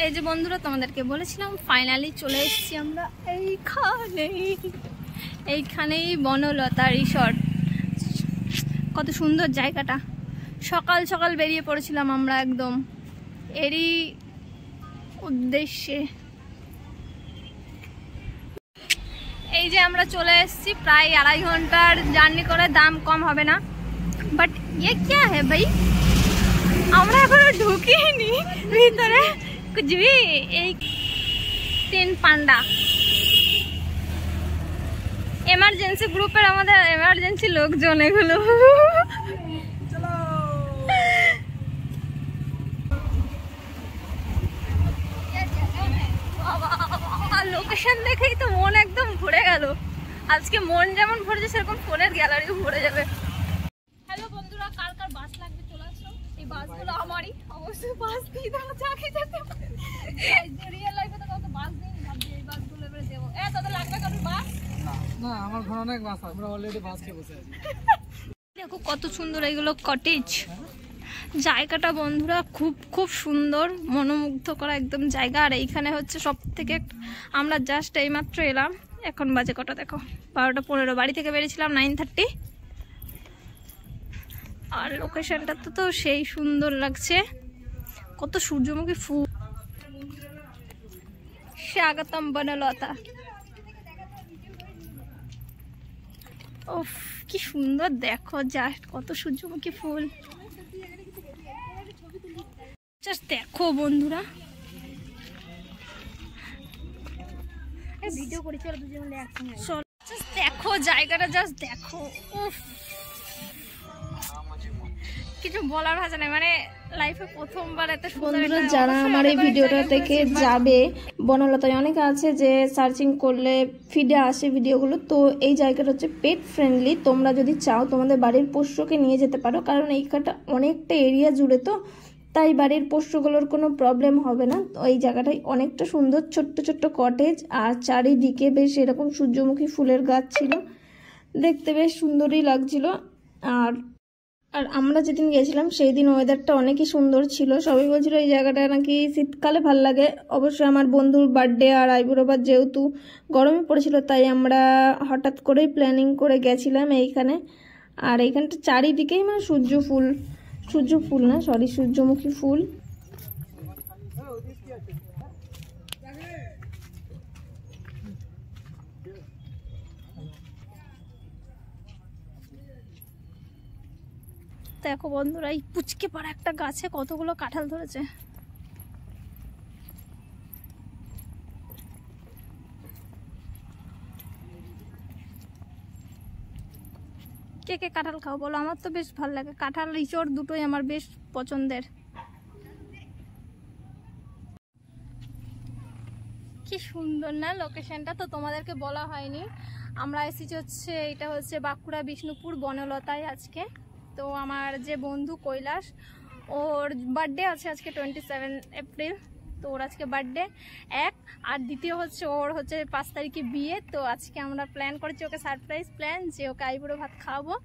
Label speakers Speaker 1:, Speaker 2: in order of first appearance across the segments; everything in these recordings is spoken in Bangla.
Speaker 1: এই যে বন্ধুরা তোমাদেরকে বলেছিলাম ফাইনালি চলে এসেছি আমরা এইখানেই বনলতা রিসর্ট। কত সুন্দর জায়গাটা। সকাল সকাল বেরিয়ে পড়েছিলাম আমরা একদম এরই উদ্দেশ্যে। এই যে আমরা চলে এসেছি, প্রায় 2.5 ঘন্টার জার্নি করে, দাম কম হবে না। বাট ये क्या है भाई, আমরা এখনো ঢুকিনি ভিতরে। कुछ भी এই 3 পান্ডা এমার্জেন্সি গ্রুপের, আমাদের এমার্জেন্সি লোকজন এগুলো। লোকেশন দেখেই তো মন একদম ভরে গেল। আজকে মন যেমন ভরেছে সেরকম ফোনের গ্যালারিও ভরে যাবে। হ্যালো বন্ধুরা, কার কার বাস লাগবে চলে আসো। এই বাসগুলো আমারই, অবশ্যই বাস দিয়ে দাও। চাকরি যেতে রিয়েল লাইফে তো কাউকে বাস দিই ভাবছি এই বাসগুলো এবারে দেবো। তোদের লাগবে কারোর বাস?
Speaker 2: না, আমার ঘরে অনেক বাস, আমরা অলরেডি বাস খেয়ে বসে আছি।
Speaker 1: দেখো কত সুন্দর এইগুলো কটেজ। জায়গাটা বন্ধুরা খুব খুব সুন্দর, মনোমুগ্ধ করা একদম জায়গা। আর এইখানে হচ্ছে সব থেকে, আমরা জাস্ট এইমাত্র এলাম। এখন বাজে কটা দেখো, 12টা 15। বাড়ি থেকে বেরিয়েছিলাম 9:30। আর লোকেশনটা তো সেই সুন্দর লাগছে। কত সূর্যমুখী ফুল। স্বাগতম বনলতা। ওফ কি সুন্দর দেখো, জাস্ট কত সূর্যমুখী ফুল। জাস্ট দেখো বন্ধুরা, ভিডিও করেছি দেখো জায়গাটা, জাস্ট দেখো। উফ কিছু বলার ভাষা নেই, মানে লাইফে প্রথমবার এত সুন্দর।
Speaker 3: যারা আমার এই ভিডিওটা থেকে যাবে, বনলতায় অনেকে আছে যে সার্চিং করলে ফিডে আসে ভিডিওগুলো। তো এই জায়গাটা হচ্ছে পেট ফ্রেন্ডলি। তোমরা যদি চাও তোমাদের বাড়ির পোষ্যকে নিয়ে যেতে পারো, কারণ এইখানটা অনেকটা এরিয়া জুড়ে, তো তাই বাড়ির পোষ্যগুলোর কোনো প্রবলেম হবে না। তো এই জায়গাটাই অনেকটা সুন্দর, ছোট্ট ছোট্ট কটেজ, আর চারিদিকে বেশ এরকম সূর্যমুখী ফুলের গাছ ছিল, দেখতে বেশ সুন্দরই লাগছিল। আর আমরা যেদিন গেছিলাম সেই দিন ওয়েদারটা অনেকই সুন্দর ছিল। সবাই বলছিল এই জায়গাটা নাকি শীতকালে ভাল লাগে। অবশ্যই আমার বন্ধুর বার্থডে আর আইবুড়োবার যেহেতু গরমে পড়েছিল, তাই আমরা হঠাৎ করেই প্ল্যানিং করে গেছিলাম এইখানে। আর এইখানটা চারিদিকেই মানে সূর্যমুখী ফুল।
Speaker 1: দেখো বন্ধুরা, এই পুচকে পাড়া একটা গাছে কতগুলো কাঁঠাল ধরেছে। কে কে কাঁঠাল খাও বলো? আমার তো বেশ ভালো লাগে কাঁঠাল, ইঁচড় দুটোই আমার বেশ পছন্দের। কি সুন্দর না লোকেশনটা, তো তোমাদেরকে বলা হয়নি। আমরা এসেছি হচ্ছে, এটা হচ্ছে বাঁকুড়া বিষ্ণুপুর বনলতায় আজকে। তো আমার যে বন্ধু কৈলাস, ওর বার্থডে আছে আজকে 27 এপ্রিল। তো ওর আজকে বার্থডে 1, আর দ্বিতীয় হচ্ছে ওর হচ্ছে 5 তারিখে বিয়ে। তো আজকে আমরা প্ল্যান করেছি ওকে সারপ্রাইজ প্ল্যান, যে ওকে আইবুড়ো ভাত খাওয়াবো।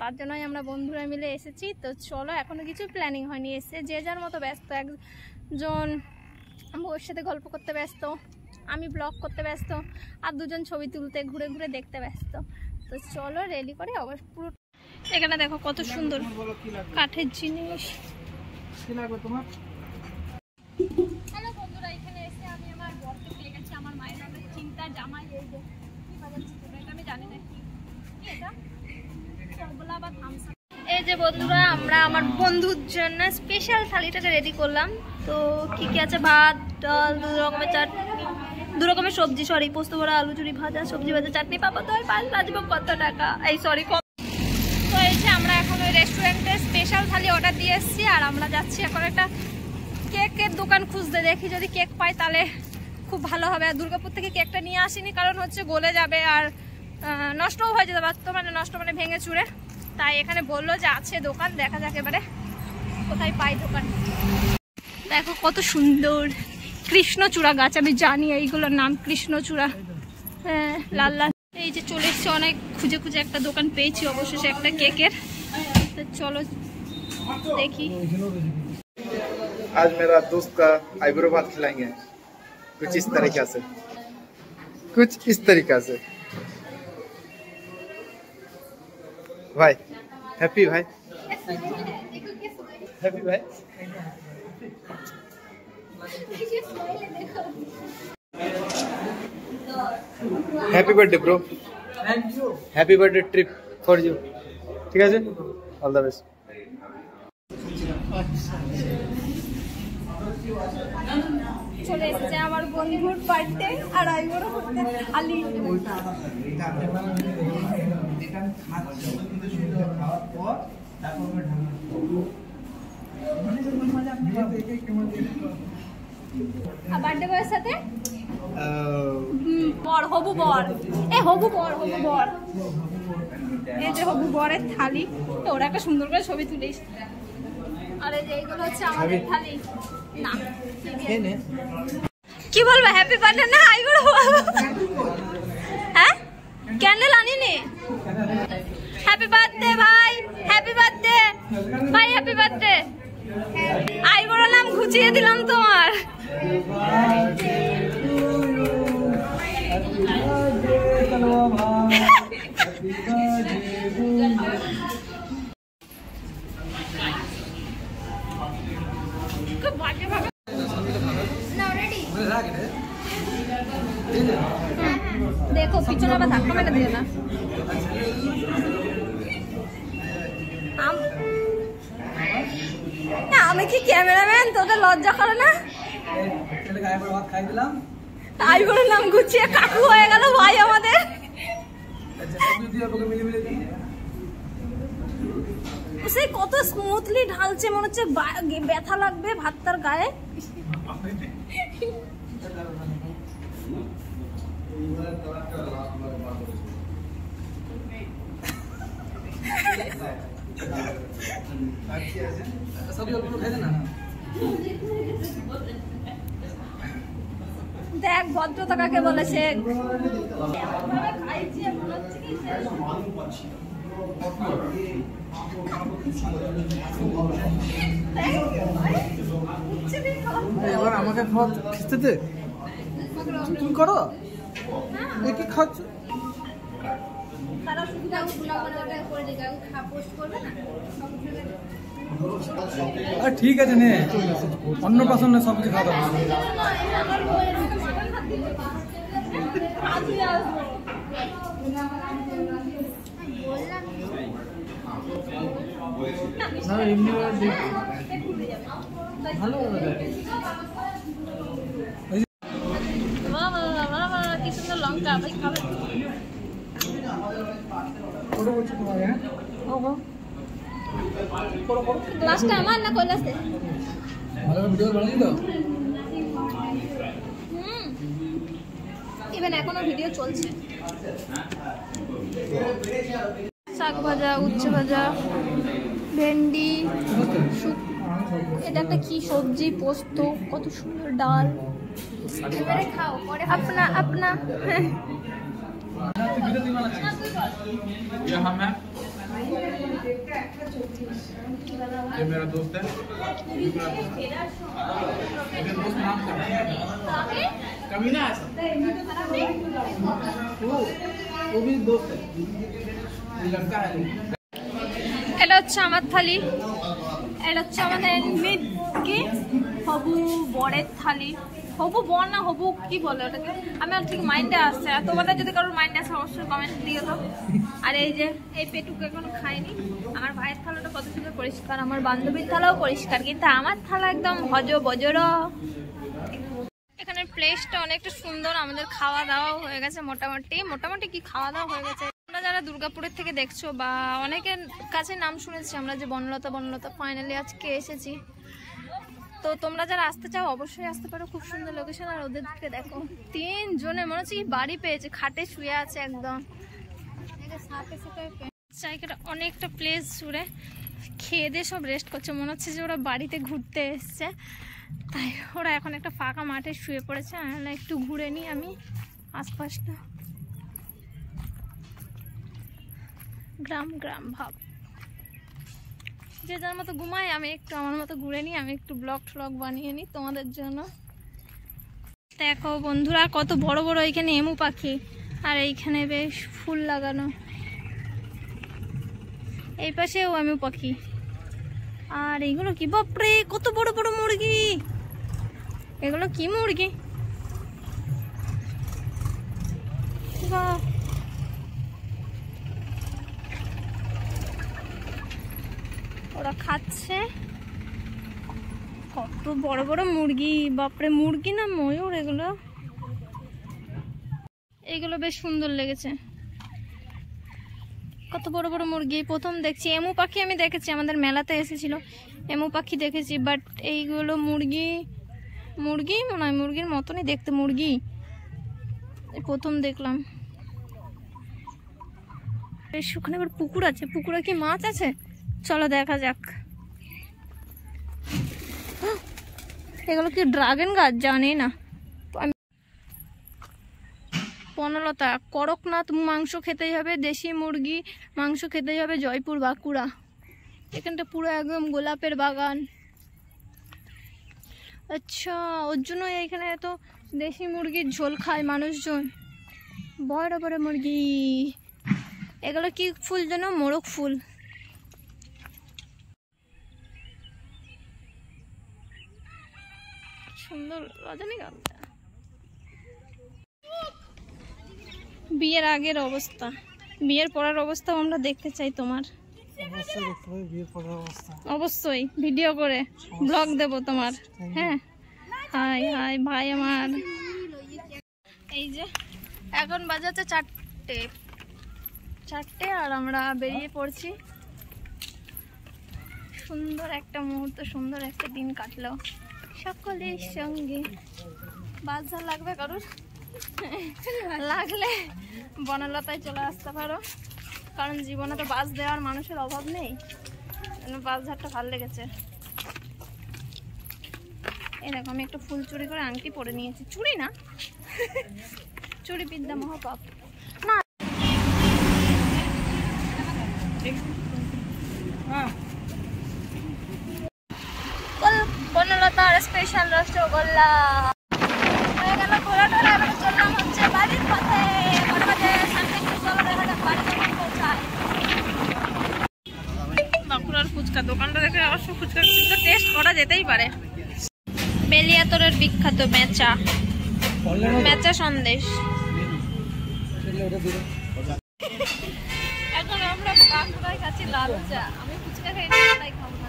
Speaker 1: তার জন্যই আমরা বন্ধুরা মিলে এসেছি। তো চলো, এখনো কিছু প্ল্যানিং হয়নি, এসে যে যার মতো ব্যস্ত। একজন ওর সাথে গল্প করতে ব্যস্ত, আমি ব্লগ করতে ব্যস্ত, আর দুজন ছবি তুলতে ঘুরে ঘুরে দেখতে ব্যস্ত। তো চলো রেডি করে অবশ্য পুরো। এখানে দেখো কত সুন্দর কাঠের জিনিস। হ্যালো বন্ধুরা, এখানে এসে আমি আমার বরকে পেয়ে গেছি। আমার মায়ের নামে চিন্তা জামাই। এই যে কি বাজাচ্ছি এটা আমি জানি না কি এটা, সবলা বা থামসা। এই যে বন্ধুরা, আমরা আমার বন্ধুর জন্য স্পেশাল থালিটাকে রেডি করলাম। তো কি কি আছে, ভাত, ডাল, 2 রকমের চাটনি, 2 রকমের সবজি, সরি পোস্ত ভরা আলু চুরি ভাজা, সবজি ভাজা, চাটনি, পাপড়, দই, পাঁচ বাজবো কত টাকা, এই সরি। তো এই যে আমরা এখন ওই রেস্টুরেন্টে স্পেশাল থালি অর্ডার দিয়ে এসেছি। আর আমরা যাচ্ছি এখন একটা কেকের দোকান খুঁজতে, দেখি যদি কেক পাই তাহলে খুব ভালো হবে। আর দুর্গাপুর থেকে কেকটা নিয়ে আসিনি, কারণ হচ্ছে গলে যাবে আর নষ্টও হয়ে যেতে পারতো, মানে নষ্ট মানে ভেঙে চুরে। তাই এখানে বললো যে আছে দোকান, দেখা যাক এবারে কোথায় পাই দোকান। দেখো কত সুন্দর কৃষ্ণচূড়া গাছ, আমি জানি এইগুলোর নাম কৃষ্ণচূড়া। হ্যাঁ, লাল লাল। এই যে চলে এসছে, অনেক খুঁজে খুঁজে একটা দোকান পেয়েছি অবশেষে একটা কেকের। তো চলো দেখি।
Speaker 4: आज मेरा दोस्त का आईब्रो बात खिलाएंगे कुछ इस तरीका से, कुछ इस तरीका से। भाई हैप्पी, भाई हैप्पी, भाई happy birthday bro,
Speaker 2: thank you.
Speaker 4: Happy birthday trip for you. ঠিক আছে, অল দ্য বেস্ট।
Speaker 1: চলে এসেছে আমার বন্ধুর বার্থডে আর আইবুড়ো করতে খালি। বার্থডে বয়ের সাথে বর, হবু বর, হবু বর, হবু বর, এই যে হবু বরের থালি। ওরা একটা সুন্দর করে ছবি তুলিস। আর এই যে এইগুলো হচ্ছে আমাদের থালি। না কি বলবো, হ্যাপি বার্থডে না আইবুড়ো। হ্যাঁ ক্যান্ডেল আনিনি। হ্যাপি বার্থডে ভাই, হ্যাপি বার্থডে ভাই, হ্যাপি বার্থডে। আইবুড়ো নাম ঘুচিয়ে দিলাম তোমার। দেখো পিছনে আবার ধাক্কা মেরে দিয়ে না। আমি কি ক্যামেরাম্যান, তোদের লজ্জা করে না? আইবুড়োর নাম গুছিয়ে কাকু হয়ে গেল ভাই আমাদের। সেই কত স্মুথলি ঢালছে, মনে হচ্ছে ব্যথা লাগবে ভাতটার গায়ে। দেখ ভদ্রতা কাকে বলেছে।
Speaker 2: এবার আমাকে খাওয়া খিস্তে দে, তুমি করো। কি খাচ্ছ? ঠিক আছে নে, অন্নপ্রাশনে সব কিছু খাওয়া দাওয়া। ভালো
Speaker 1: কি সুন্দর লঙ্কা ভাই, খাবে গ্লাসটা আমার না কৈলাসে?
Speaker 2: ভিডিও বানাই তো।
Speaker 1: ইভেন এখনো ভিডিও চলছে। শাক ভাজা, উচ্ছে ভাজা, ভেন্ডি, এটা একটা কি সবজি, পোস্ত, কত সুন্দর ডাল। এবারে খাও, পরে আপনা আপনা।
Speaker 4: ये मेरा दोस्त है, कमीना है वो भी दोस्त है, लड़का है।
Speaker 1: এটা হচ্ছে আমার থালি, এটা হচ্ছে আমাদের কি হবু বরের থালি। হবু বর না হবু কি বলে ওটাকে, আমি আর ঠিক মাইন্ডে আসছে। আর তোমাদের যদি কারোর মাইন্ডে আসে অবশ্যই কমেন্ট দিয়ে দাও। আর এই যে এই পেটুকে এখনো খাইনি। আমার ভাইয়ের থালাটা কত সুন্দর পরিষ্কার, আমার বান্ধবীর থালাও পরিষ্কার, কিন্তু আমার থালা একদম হজ বজর। এখানের প্লেসটা অনেকটা সুন্দর। আমাদের খাওয়া দাওয়া হয়ে গেছে মোটামুটি কি খাওয়া দাওয়া হয়ে গেছে। তোমরা যারা দুর্গাপুরের থেকে দেখছো বা অনেকের কাছে নাম শুনেছি আমরা যে বনলতা, ফাইনালি আজকে এসেছি। তো তোমরা যারা আসতে চাও অবশ্যই আসতে পারো, খুব সুন্দর লোকেশন। আর ওদেরকে দেখো, 3 জনে মনে হচ্ছে বাড়ি পেয়েছে, খাটে শুয়ে আছে একদম। জায়গাটা অনেকটা প্লেস জুড়ে, খেয়ে দিয়ে সব রেস্ট করছে, মনে হচ্ছে যে ওরা বাড়িতে ঘুরতে এসছে। তাই ওরা এখন একটা ফাঁকা মাঠে শুয়ে পড়েছে। একটু ঘুরে নিই আমি আশপাশটা, গ্রাম ভাব। যে যার মতো ঘুমাই, আমি একটু আমার মতো ঘুরে নিই, আমি একটু ব্লগ বানিয়ে নিই তোমাদের জন্য। দেখো বন্ধুরা কত বড় বড় এইখানে এমু পাখি, আর এইখানে বেশ ফুল লাগানো, এই পাশেও এমু পাখি। আর এগুলো কি, বাপরে কত বড় বড় মুরগি, এগুলো কি মুরগি, বাহ। ওরা খাচ্ছে, কত বড় বড় মুরগি, বাপরে মুরগি না ময়ূর এগুলো, এগুলো বেশ সুন্দর লেগেছে, কত বড় বড় মুরগি। প্রথম দেখছি এমু পাখি, আমি দেখেছি আমাদের মেলাতে এসেছিল এমু পাখি দেখেছি, বাট এইগুলো মুরগি, মুরগি মনে হয়, মুরগির মতনই দেখতে মুরগি, প্রথম দেখলাম। বেশ ওখানে আবার পুকুর আছে, পুকুরে কি মাছ আছে, চলো দেখা যাক। এগুলো কি ড্রাগন গাছ, জানি না। বনলতা, করকনাথ মাংস খেতেই হবে, দেশি মুরগি মাংস খেতেই হবে, জয়পুর বাঁকুড়া। এখানটা পুরো একদম গোলাপের বাগান। আচ্ছা, ওর জন্য এখানে এত দেশি মুরগির ঝোল খায় মানুষজন, বড় বড় মুরগি। এগুলো কি ফুল যেন, মোরগ ফুল। সুন্দর রজনীগন্ধা। বিয়ের আগের অবস্থা, বিয়ের পরের অবস্থা আমরা দেখতে চাই তোমার, অবশ্যই ভিডিও করে ব্লগ দেব তোমার। হ্যাঁ, হাই হাই ভাই আমার। এই যে এখন বাজাচ্ছে 4টে, আর আমরা বেরিয়ে পড়ছি। সুন্দর একটা মুহূর্ত, সুন্দর একটা দিন কাটলো সকলের সঙ্গে। বাস যা লাগবে কারোর লাগলে বনলতায় চলে আসতে পারো, কারণ জীবনে তো বাস দেওয়ার মানুষের অভাব নেই, বাস ঝাড়টা ভালো লেগেছে। এই দেখো আমি একটা ফুল চুরি করে আংটি পরে নিয়েছি, চুরি না, চুরি বিদ্যা মহাপাপ না। বনলতার স্পেশাল রসগোল্লা হয়ে গেল ঘোরাটা, এবারে চললাম হচ্ছে বাড়ির পথে। সামনে একটু চলো দেখা যাক বাড়ি যখন পৌঁছায়। বাঁকুড়ার ফুচকা দোকানটা দেখে অবশ্য ফুচকা কিন্তু টেস্ট করা যেতেই পারে। বেলিয়াতরের বিখ্যাত মেচা, মেচা সন্দেশ। এখন আমরা বাঁকুড়ায় খাচ্ছি লাল চা, আমি ফুচকা খাইছি, তাই খাবো না।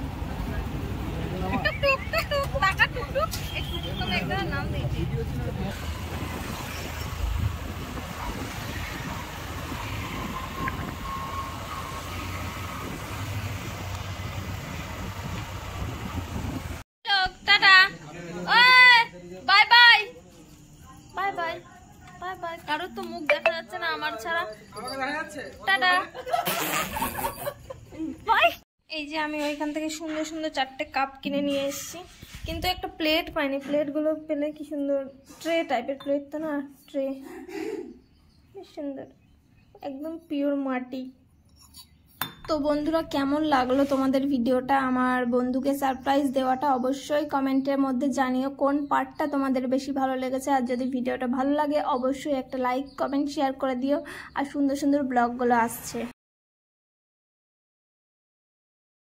Speaker 1: টুক টুক টুক টাকা টুক টুক, একটু কোনো একটা নাম দিয়েছি। Tata, bye bye bye bye bye bye. কারোর তো মুখ দেখা যাচ্ছে না আমার ছাড়া, টাটা বাই। এই যে আমি ওইখান থেকে সুন্দর সুন্দর 4টে কাপ কিনে নিয়ে এসেছি, কিন্তু একটা প্লেট পাইনি। প্লেটগুলো পেলে কি সুন্দর, ট্রে টাইপের প্লেট তো না, ট্রে বেশ সুন্দর, একদম পিওর মাটি। তো বন্ধুরা কেমন লাগলো তোমাদের ভিডিওটা, আমার বন্ধুকে সারপ্রাইজ দেওয়াটা অবশ্যই কমেন্টের মধ্যে জানিও কোন পার্টটা তোমাদের বেশি ভালো লেগেছে। আর যদি ভিডিওটা ভালো লাগে অবশ্যই একটা লাইক কমেন্ট শেয়ার করে দিও। আর সুন্দর সুন্দর ব্লগগুলো আসছে।